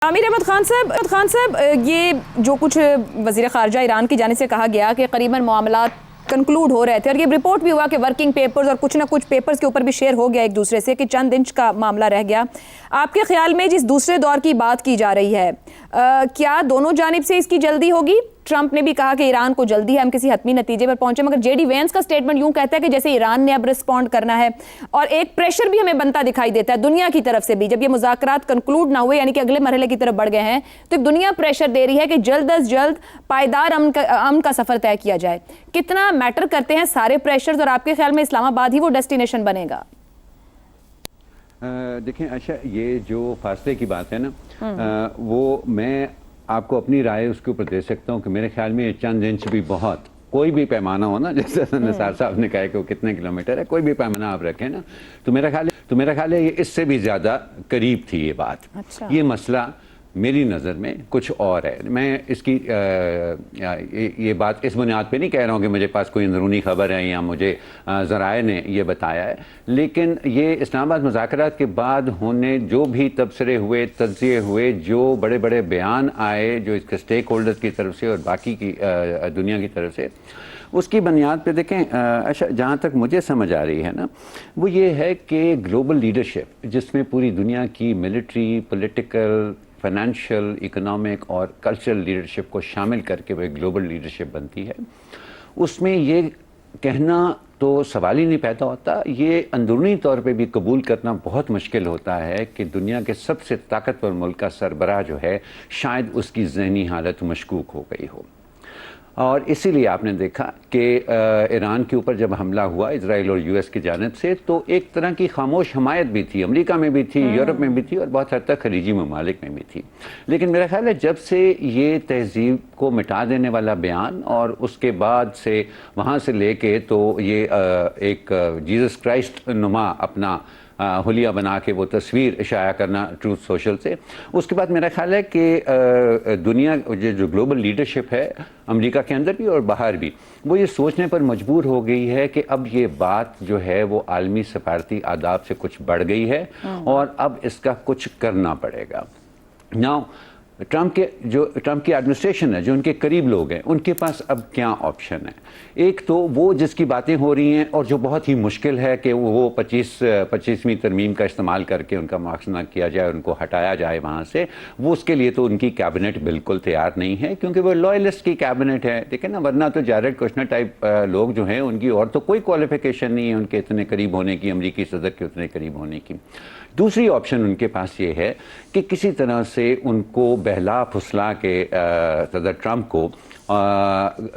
عامر احمد خان صاحب یہ جو کچھ وزیر خارجہ ایران کی جانب سے کہا گیا کہ قریباً معاملات کنکلوڈ ہو رہے تھے، اور یہ رپورٹ بھی ہوا کہ ورکنگ پیپرز اور کچھ نہ کچھ پیپرز کے اوپر بھی شیئر ہو گیا ایک دوسرے سے کہ چند انچ کا معاملہ رہ گیا. آپ کے خیال میں جس دوسرے دور کی بات کی جا رہی ہے، کیا دونوں جانب سے اس کی جلدی ہوگی؟ ٹرمپ نے بھی کہا کہ ایران کو جلدی ہے، ہم کسی حتمی نتیجے پر پہنچے، مگر جے ڈی وینس کا سٹیٹمنٹ یوں کہتا ہے کہ جیسے ایران نے اب رسپونڈ کرنا ہے، اور ایک پریشر بھی ہمیں بنتا دکھائی دیتا ہے دنیا کی طرف سے بھی. جب یہ مذاکرات کنکلوڈ نہ ہوئے، یعنی کہ اگلے مرحلے کی طرف بڑھ گئے ہیں، تو ایک دنیا پریشر دے رہی ہے کہ جلد از جلد پائیدار امن کا سفر طے کیا جائے. کتنا میٹر کرتے ہیں سارے پریشرز، اور آپ کے خیال میں اسلام آباد ہی وہ ڈیسٹینیشن بنے گا؟ دیکھیں عائشہ، یہ جو فاصلے کی بات ہے نا، وہ میں آپ کو اپنی رائے اس کے اوپر دے سکتا ہوں کہ میرے خیال میں یہ چند انچ بھی بہت، کوئی بھی پیمانہ ہو نا، جیسے نثار صاحب نے کہا کہ وہ کتنے کلومیٹر ہے، کوئی بھی پیمانہ آپ رکھیں نا، تو میرا خیال ہے یہ اس سے بھی زیادہ قریب تھی یہ بات. یہ مسئلہ میری نظر میں کچھ اور ہے. میں اس کی یہ بات اس بنیاد پہ نہیں کہہ رہا ہوں کہ مجھے پاس کوئی اندرونی خبر ہے یا مجھے ذرائع نے یہ بتایا ہے، لیکن یہ اسلام آباد مذاکرات کے بعد ہونے جو بھی تبصرے ہوئے، تجزیے ہوئے، جو بڑے بڑے بیان آئے جو اس کے سٹیک ہولڈرز کی طرف سے اور باقی کی دنیا کی طرف سے، اس کی بنیاد پہ دیکھیں جہاں تک مجھے سمجھ آ رہی ہے نا، وہ یہ ہے کہ گلوبل لیڈرشپ جس میں پوری دنیا کی ملٹری، پولیٹیکل، فائنینشیل، اکنامک اور کلچرل لیڈرشپ کو شامل کر کے وہ گلوبل لیڈرشپ بنتی ہے، اس میں یہ کہنا تو سوال ہی نہیں پیدا ہوتا، یہ اندرونی طور پہ بھی قبول کرنا بہت مشکل ہوتا ہے کہ دنیا کے سب سے طاقتور ملک کا سربراہ جو ہے شاید اس کی ذہنی حالت مشکوک ہو گئی ہو. اور اسی لیے آپ نے دیکھا کہ ایران کے اوپر جب حملہ ہوا اسرائیل اور یو ایس کی جانب سے، تو ایک طرح کی خاموش حمایت بھی تھی، امریکہ میں بھی تھی، یورپ میں بھی تھی، اور بہت حد تک خلیجی ممالک میں بھی تھی. لیکن میرا خیال ہے جب سے یہ تہذیب کو مٹا دینے والا بیان، اور اس کے بعد سے وہاں سے لے کے تو یہ ایک جیزس کرائسٹ نما اپنا حلیہ بنا کے وہ تصویر اشاعہ کرنا ٹروتھ سوشل سے، اس کے بعد میرا خیال ہے کہ دنیا جو گلوبل لیڈرشپ ہے امریکہ کے اندر بھی اور باہر بھی، وہ یہ سوچنے پر مجبور ہو گئی ہے کہ اب یہ بات جو ہے وہ عالمی سفارتی آداب سے کچھ بڑھ گئی ہے، اور اب اس کا کچھ کرنا پڑے گا. ناؤ ٹرمپ کی ایڈمنسٹریشن ہے، جو ان کے قریب لوگ ہیں، ان کے پاس اب کیا آپشن ہے؟ ایک تو وہ جس کی باتیں ہو رہی ہیں اور جو بہت ہی مشکل ہے کہ وہ 25ویں ترمیم کا استعمال کر کے ان کا مواخذہ کیا جائے، ان کو ہٹایا جائے وہاں سے. وہ اس کے لیے تو ان کی کیبنٹ بالکل تیار نہیں ہے، کیونکہ وہ لوئلسٹ کی کیبنٹ ہے. دیکھیں نا، ورنہ تو جیرڈ کوشنر ٹائپ لوگ جو ہیں ان کی اور تو کوئی کوالیفیکیشن نہیں ہے ان کے اتنے قریب ہونے کی، امریکی صدر کے اتنے قریب ہونے کی. دوسری آپشن ان کے پاس یہ ہے کہ کسی طرح سے ان کو بہلا پھسلا کے صدر ٹرمپ کو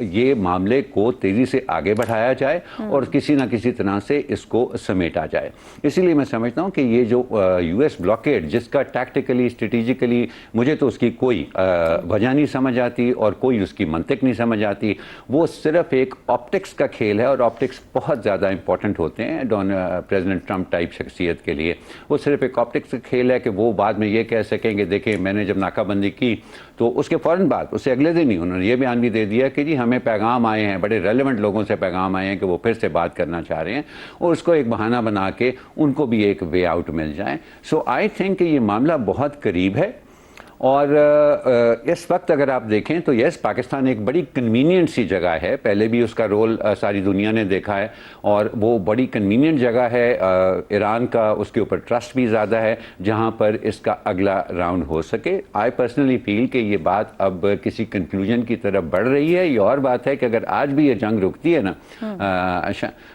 یہ معاملے کو تیزی سے آگے بڑھایا جائے اور کسی نہ کسی طرح سے اس کو سمیٹا جائے. اسی لیے میں سمجھتا ہوں کہ یہ جو یو ایس بلاکیڈ، جس کا ٹیکٹیکلی، اسٹریٹجیکلی مجھے تو اس کی کوئی وجہ نہیں سمجھ آتی اور کوئی اس کی منطق نہیں سمجھ آتی، وہ صرف ایک آپٹکس کا کھیل ہے، اور آپٹکس بہت زیادہ امپورٹنٹ ہوتے ہیں پریزیڈنٹ ٹرمپ ٹائپ شخصیت کے لیے. وہ صرف ایک آپٹکس کا کھیل ہے کہ وہ بعد میں یہ کہہ سکیں کہ دیکھیں میں نے جب ناکہ بندی کی تو اس کے فوراً بعد، اس سے اگلے دن ہی انہوں نے یہ بیان بھی دے دیا کہ جی ہمیں پیغام آئے ہیں، بڑے ریلیونٹ لوگوں سے پیغام آئے ہیں کہ وہ پھر سے بات کرنا چاہ رہے ہیں، اور اس کو ایک بہانہ بنا کے ان کو بھی ایک وے آؤٹ مل جائے. سو آئی تھنک کہ یہ معاملہ بہت قریب ہے. اور اس وقت اگر آپ دیکھیں تو یس، پاکستان ایک بڑی کنوینئنٹ سی جگہ ہے، پہلے بھی اس کا رول ساری دنیا نے دیکھا ہے، اور وہ بڑی کنوینئنٹ جگہ ہے. ایران کا اس کے اوپر ٹرسٹ بھی زیادہ ہے جہاں پر اس کا اگلا راؤنڈ ہو سکے. آئی پرسنلی فیل کہ یہ بات اب کسی کنکلوژن کی طرف بڑھ رہی ہے. یہ اور بات ہے کہ اگر آج بھی یہ جنگ رکتی ہے نا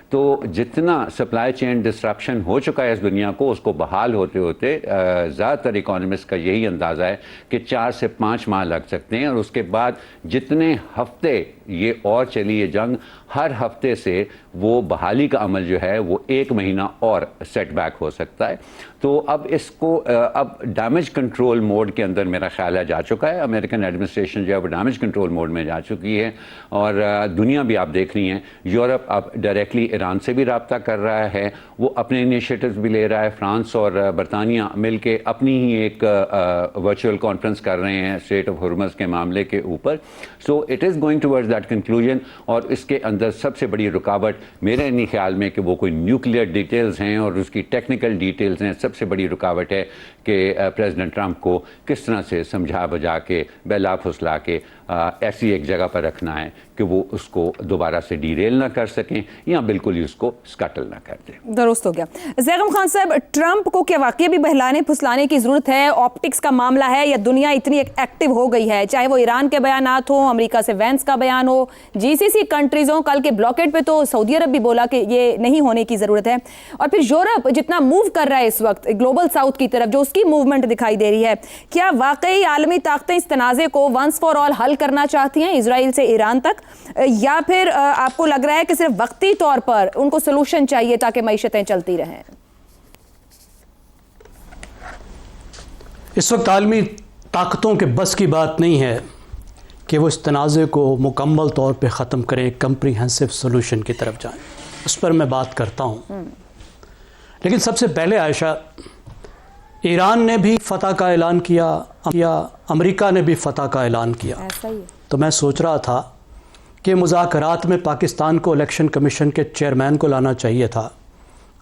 تو جتنا سپلائی چین ڈسرپشن ہو چکا ہے اس دنیا کو، اس کو بحال ہوتے ہوتے زیادہ تر اکانومسٹ کا یہی اندازہ ہے کہ 4 سے 5 ماہ لگ سکتے ہیں. اور اس کے بعد جتنے ہفتے یہ اور چلی یہ جنگ، ہر ہفتے سے وہ بحالی کا عمل جو ہے وہ 1 مہینہ اور سیٹ بیک ہو سکتا ہے. تو اب اس کو اب ڈیمیج کنٹرول موڈ کے اندر میرا خیال ہے جا چکا ہے. امریکن ایڈمنسٹریشن جو ہے وہ ڈیمیج کنٹرول موڈ میں جا چکی ہے، اور دنیا بھی آپ دیکھ رہی ہیں، یورپ اب ڈائریکٹلی ایران سے بھی رابطہ کر رہا ہے، وہ اپنے انیشیٹوز بھی لے رہا ہے. فرانس اور برطانیہ مل کے اپنی ہی ایک ورچوئل کانفرنس کر رہے ہیں اسٹریٹ آف ہرمز کے معاملے کے اوپر. So it is going towards that conclusion, اور اس کے اندر اندر سب سے بڑی رکاوٹ میرے نہیں خیال میں کہ وہ کوئی نیوکلیئر ڈیٹیلز ہیں اور اس کی ٹیکنیکل ڈیٹیلز ہیں. سب سے بڑی رکاوٹ ہے کہ پریزیڈنٹ ٹرمپ کو کس طرح سے سمجھا بجا کے بہلا پھسلا کے ایسی ایک جگہ پر رکھنا ہے کہ وہ اس کو دوبارہ سے ڈیریل نہ کر سکیں یا بالکل ہی اس کو سکٹل نہ کر دیں. درست ہو گیا. زیغم خان صاحب، ٹرمپ کو کیا واقعی بھی بہلانے پھسلانے کی ضرورت ہے؟ آپٹکس کا معاملہ ہے یا دنیا اتنی ایکٹیو ہو گئی ہے، چاہے وہ ایران کے بیانات ہوں، امریکہ سے وینس کا بیان ہو، جی سی سی کنٹریز ہوں، کل کے بلاکیڈ پہ تو سعودی عرب بھی بولا کہ یہ نہیں ہونے کی ضرورت ہے، اور پھر یورپ جتنا موو کر رہا ہے اس وقت گلوبل ساؤتھ کی طرف، جو اس کی موومنٹ دکھائی دے رہی ہے، کیا واقعی عالمی طاقتیں اس تنازع کو ونس فار آل حل کرنا چاہتی ہیں اسرائیل سے ایران تک، یا پھر آپ کو لگ رہا ہے کہ صرف وقتی طور پر ان کو سلوشن چاہیے تاکہ معیشتیں چلتی رہیں؟ اس وقت عالمی طاقتوں کے بس کی بات نہیں ہے کہ وہ اس تنازع کو مکمل طور پہ ختم کریں، کمپریہنسو سلوشن کی طرف جائیں. اس پر میں بات کرتا ہوں، لیکن سب سے پہلے عائشہ، ایران نے بھی فتح کا اعلان کیا، امریکہ نے بھی فتح کا اعلان کیا. تو میں سوچ رہا تھا کہ مذاکرات میں پاکستان کو الیکشن کمیشن کے چیئرمین کو لانا چاہیے تھا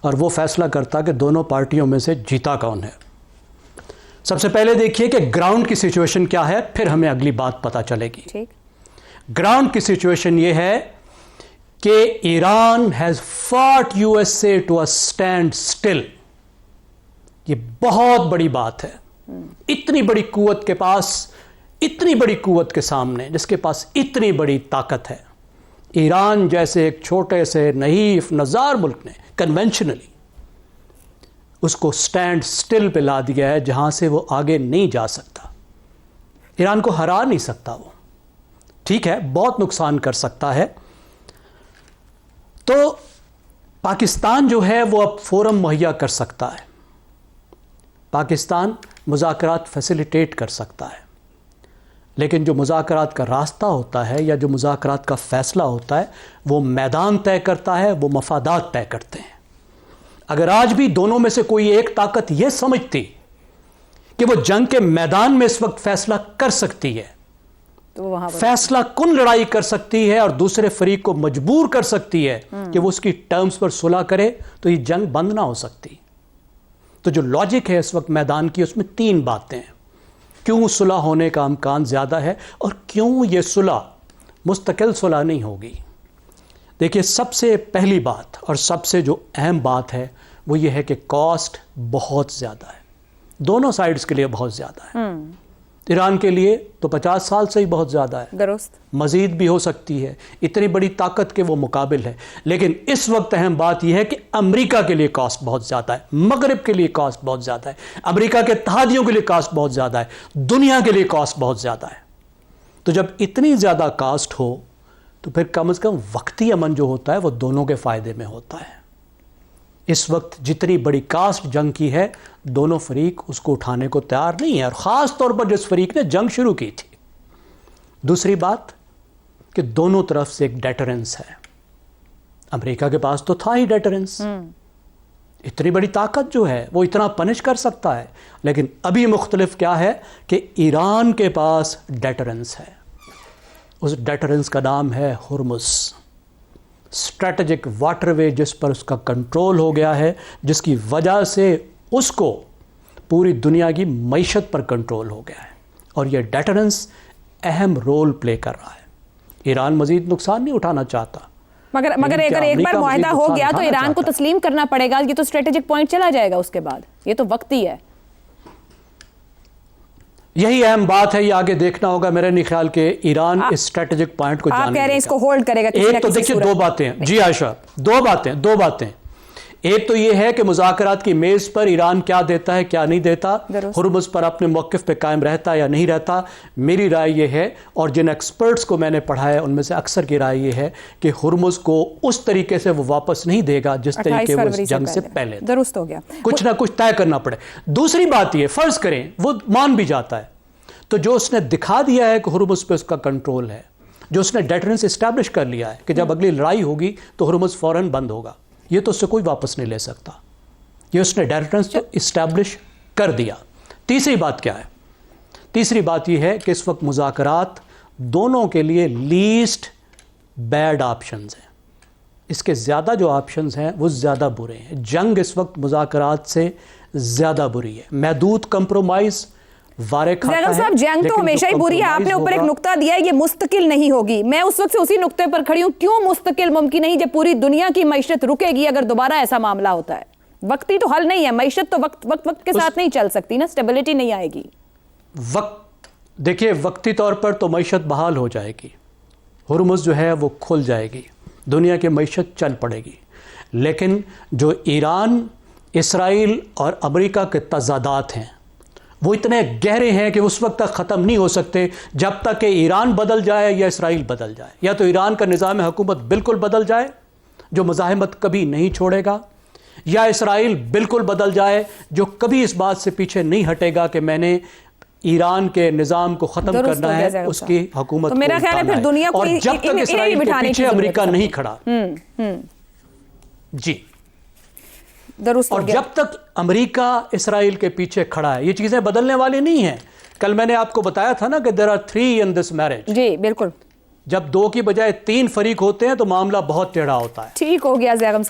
اور وہ فیصلہ کرتا کہ دونوں پارٹیوں میں سے جیتا کون ہے. سب سے پہلے دیکھیے کہ گراؤنڈ کی سچویشن کیا ہے، پھر ہمیں اگلی بات پتہ چلے گی. گراؤنڈ کی سچویشن یہ ہے کہ Iran has fought U S A to a standstill. یہ بہت بڑی بات ہے. اتنی بڑی قوت کے پاس، اتنی بڑی قوت کے سامنے جس کے پاس اتنی بڑی طاقت ہے، ایران جیسے ایک چھوٹے سے نحیف نزار ملک نے کنونشنلی اس کو سٹینڈ سٹل پہ لا دیا ہے، جہاں سے وہ آگے نہیں جا سکتا. ایران کو ہرا نہیں سکتا. وہ ٹھیک ہے بہت نقصان کر سکتا ہے. تو پاکستان جو ہے وہ اب فورم مہیا کر سکتا ہے، پاکستان مذاکرات فیسیلیٹیٹ کر سکتا ہے، لیکن جو مذاکرات کا راستہ ہوتا ہے یا جو مذاکرات کا فیصلہ ہوتا ہے وہ میدان طے کرتا ہے، وہ مفادات طے کرتے ہیں. اگر آج بھی دونوں میں سے کوئی ایک طاقت یہ سمجھتی کہ وہ جنگ کے میدان میں اس وقت فیصلہ کر سکتی ہے، تو فیصلہ کن لڑائی کر سکتی ہے اور دوسرے فریق کو مجبور کر سکتی ہے کہ وہ اس کی ٹرمز پر صلح کرے، تو یہ جنگ بند نہ ہو سکتی. تو جو لاجک ہے اس وقت میدان کی، اس میں تین باتیں ہیں. کیوں صلح ہونے کا امکان زیادہ ہے اور کیوں یہ صلح مستقل صلح نہیں ہوگی. دیکھیے سب سے پہلی بات اور سب سے جو اہم بات ہے وہ یہ ہے کہ کاسٹ بہت زیادہ ہے، دونوں سائیڈز کے لیے بہت زیادہ ہے. ایران کے لیے تو 50 سال سے ہی بہت زیادہ ہے، درست مزید بھی ہو سکتی ہے، اتنی بڑی طاقت کے وہ مقابل ہے. لیکن اس وقت اہم بات یہ ہے کہ امریکہ کے لیے کاسٹ بہت زیادہ ہے، مغرب کے لیے کاسٹ بہت زیادہ ہے، امریکہ کے اتحادیوں کے لیے کاسٹ بہت زیادہ ہے، دنیا کے لیے کاسٹ بہت زیادہ ہے. تو جب اتنی زیادہ کاسٹ ہو تو پھر کم از کم وقتی امن جو ہوتا ہے وہ دونوں کے فائدے میں ہوتا ہے. اس وقت جتنی بڑی کاسٹ جنگ کی ہے، دونوں فریق اس کو اٹھانے کو تیار نہیں ہے، اور خاص طور پر جس فریق نے جنگ شروع کی تھی. دوسری بات کہ دونوں طرف سے ایک ڈیٹرنس ہے. امریکہ کے پاس تو تھا ہی ڈیٹرنس، اتنی بڑی طاقت جو ہے وہ اتنا پنش کر سکتا ہے، لیکن ابھی مختلف کیا ہے کہ ایران کے پاس ڈیٹرنس ہے. اس ڈیٹرنس کا نام ہے ہرمز، اسٹریٹجک واٹر وے جس پر اس کا کنٹرول ہو گیا ہے، جس کی وجہ سے اس کو پوری دنیا کی معیشت پر کنٹرول ہو گیا ہے، اور یہ ڈیٹرنس اہم رول پلے کر رہا ہے. ایران مزید نقصان نہیں اٹھانا چاہتا، مگر اگر ایک بار معاہدہ ہو گیا تو ایران کو تسلیم کرنا پڑے گا. یہ تو اسٹریٹجک پوائنٹ چلا جائے گا اس کے بعد، یہ تو وقتی ہے. یہی اہم بات ہے، یہ آگے دیکھنا ہوگا. میرے نہیں خیال کہ ایران اس اسٹریٹجک پوائنٹ کو آپ کہہ رہے ہیں اس کو ہولڈ کرے گا. ایک تو دیکھیے دو باتیں ہیں جی عائشہ، دو باتیں. ایک تو یہ ہے کہ مذاکرات کی میز پر ایران کیا دیتا ہے کیا نہیں دیتا، ہرمز پر اپنے موقف پہ قائم رہتا یا نہیں رہتا. میری رائے یہ ہے، اور جن ایکسپرٹس کو میں نے پڑھا ہے ان میں سے اکثر کی رائے یہ ہے کہ ہرمز کو اس طریقے سے وہ واپس نہیں دے گا جس طریقے وہ اس جنگ سے پہلے. درست ہو گیا، کچھ نہ کچھ طے کرنا پڑے. دوسری بات یہ، فرض کریں وہ مان بھی جاتا ہے، تو جو اس نے دکھا دیا ہے کہ ہرمز پہ اس کا کنٹرول ہے، جو اس نے ڈیٹرنس اسٹیبلش کر لیا ہے کہ جب اگلی لڑائی ہوگی تو ہرمز فوراً بند ہوگا، یہ تو اس سے کوئی واپس نہیں لے سکتا. یہ اس نے ڈیٹرنس تو اسٹیبلش کر دیا. تیسری بات کیا ہے؟ تیسری بات یہ ہے کہ اس وقت مذاکرات دونوں کے لیے لیسٹ بیڈ آپشنز ہیں. اس کے زیادہ جو آپشنز ہیں وہ زیادہ برے ہیں. جنگ اس وقت مذاکرات سے زیادہ بری ہے. محدود کمپرومائز وارے کھاتا ہے. زیغم صاحب جنگ تو ہمیشہ ہی بری ہے. آپ نے اوپر ایک نقطہ دیا ہے یہ مستقل نہیں ہوگی. میں اس وقت سے اسی نقطے پر کھڑی ہوں. کیوں مستقل ممکن نہیں جب پوری دنیا کی معیشت رکے گی اگر دوبارہ ایسا معاملہ ہوتا ہے؟ وقتی تو حل نہیں ہے. معیشت تو وقت کے ساتھ نہیں چل سکتی نا. اسٹیبلٹی نہیں آئے گی. دیکھیے وقتی طور پر تو معیشت بحال ہو جائے گی. ہرمز جو ہے وہ کھل جائے گی. دنیا کی معیشت چل پڑے گی. لیکن جو ایران، اسرائیل اور امریکہ کے تضادات ہیں وہ اتنے گہرے ہیں کہ اس وقت تک ختم نہیں ہو سکتے جب تک کہ ایران بدل جائے یا اسرائیل بدل جائے. یا تو ایران کا نظام حکومت بالکل بدل جائے جو مزاحمت کبھی نہیں چھوڑے گا، یا اسرائیل بالکل بدل جائے جو کبھی اس بات سے پیچھے نہیں ہٹے گا کہ میں نے ایران کے نظام کو ختم کرنا ہے، اس کی حکومت کو میرا خیال ہے پھر دنیا کو اور جب تک اسرائیل کے پیچھے امریکہ نہیں کھڑا. جی درست اور جب تک امریکہ اسرائیل کے پیچھے کھڑا ہے یہ چیزیں بدلنے والی نہیں ہیں. کل میں نے آپ کو بتایا تھا نا کہ there are 3 in this marriage. جی بالکل. جب 2 کی بجائے 3 فریق ہوتے ہیں تو معاملہ بہت ٹیڑھا ہوتا ہے. ٹھیک ہو گیا زیغم صاحب.